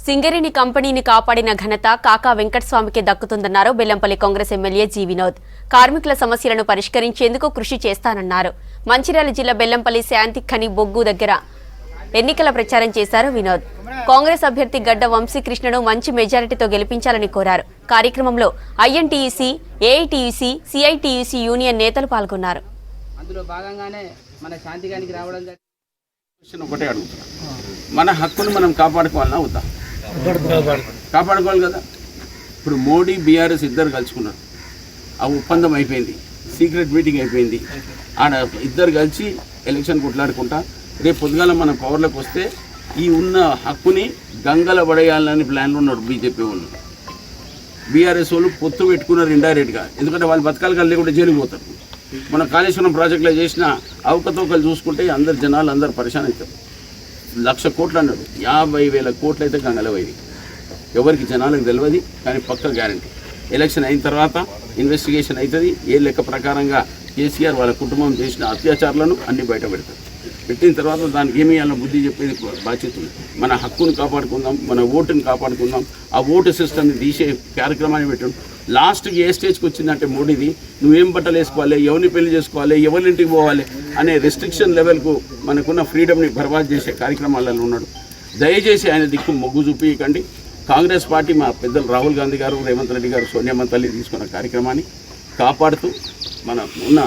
సింగరేణి కంపెనీని కాపాడిన ఘనత కాకా వెంకటస్వామికి దక్కుతుందన్నారు బెల్లంపల్లి కాంగ్రెస్ ఎమ్మెల్యే జి వినోద్. కార్మికుల సమస్యలను పరిష్కరించేందుకు కృషి చేస్తానన్నారు. మంచిర్యాల జిల్లా బెల్లంపల్లి శాంతి ఖని బొగ్గు దగ్గర ఎన్నికల ప్రచారం చేశారు వినోద్. కాంగ్రెస్ అభ్యర్థి గడ్డ వంశీకృష్ణను మంచి మెజారిటీతో గెలిపించాలని కోరారు. కార్యక్రమంలో ఐఎన్టీయూసీ, ఏఐటీయూసీ, సిఐటీయూసీ యూనియన్ నేతలు పాల్గొన్నారు. అందులో భాగంగానే మన శాంతిగానికి రావడం ఒకటే అడుగుతున్నా, మన హక్కును మనం కాపాడుకోవాలన్నా అవుతా కాపాడుకోవాలి కదా. ఇప్పుడు మోడీ బీఆర్ఎస్ ఇద్దరు కలుసుకున్నారు, ఆ ఒప్పందం అయిపోయింది, సీక్రెట్ మీటింగ్ అయిపోయింది. ఆడ ఇద్దరు కలిసి ఎలక్షన్ కొట్లాడుకుంటా రేపు పొద్దుగాల మన పవర్లోకి వస్తే ఈ ఉన్న హక్కుని గంగల పడేయాలని ప్లాన్లో ఉన్నాడు బీజేపీ వాళ్ళు. బీఆర్ఎస్ వాళ్ళు పొత్తు పెట్టుకున్నారు ఇండైరెక్ట్గా, ఎందుకంటే వాళ్ళు బతకాలు కలిగి కూడా జైలుకి పోతారు. మన కాళేశ్వరం ప్రాజెక్టులో చేసిన అవకతవకలు చూసుకుంటే అందరు జనాలు అందరు పరిశాన్ అవుతారు. 1,00,000 కోట్లు అన్నాడు, 50,000 కోట్లు అయితే గంగలవైంది. ఎవరికి జనాలకు తెలియదు, కానీ పక్క గ్యారంటీ ఎలక్షన్ అయిన తర్వాత ఇన్వెస్టిగేషన్ అవుతుంది. ఏ లెక్క ప్రకారంగా కేసీఆర్ వాళ్ళ కుటుంబం చేసిన అత్యాచారాలను అన్ని బయట పెడతారు. పెట్టిన తర్వాత దానికి ఏమి అన్న బుద్ధి చెప్పేది బాధ్యత ఉంది. మన హక్కును కాపాడుకుందాం, మన ఓటుని కాపాడుకుందాం. ఆ ఓటు సిస్టమ్ని తీసే కార్యక్రమాన్ని పెట్టడం. లాస్ట్కి ఏ స్టేజ్కి వచ్చిందంటే మోడీది నువ్వేం బట్టలు వేసుకోవాలి, ఎవరిని పెళ్లి చేసుకోవాలి, ఎవరింటికి పోవాలి అనే రెస్ట్రిక్షన్ లెవెల్కు మనకున్న ఫ్రీడమ్ని బర్బాద్ చేసే కార్యక్రమాలలో ఉన్నాడు. దయచేసి ఆయన దిక్కు మొగ్గు చూపించకండి. కాంగ్రెస్ పార్టీ మా పెద్దలు రాహుల్ గాంధీ గారు, రేవంత్ రెడ్డి గారు, సోనియా తల్లి తీసుకున్న కార్యక్రమాన్ని కాపాడుతూ మన ఉన్న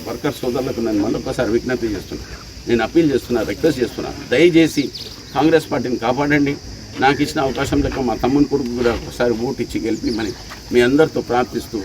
వర్కర్ సోదరులకు నేను మళ్ళొకసారి విజ్ఞప్తి చేస్తున్నాను, నేను అప్పీల్ చేస్తున్నా, రిక్వెస్ట్ చేస్తున్నా, దయచేసి కాంగ్రెస్ పార్టీని కాపాడండి. నాకు ఇచ్చిన అవకాశం లెక్క మా తమ్ముని కొడుకు కూడా ఒకసారి ఓటు ఇచ్చి గెలిపిమని మీ అందరితో ప్రార్థిస్తూ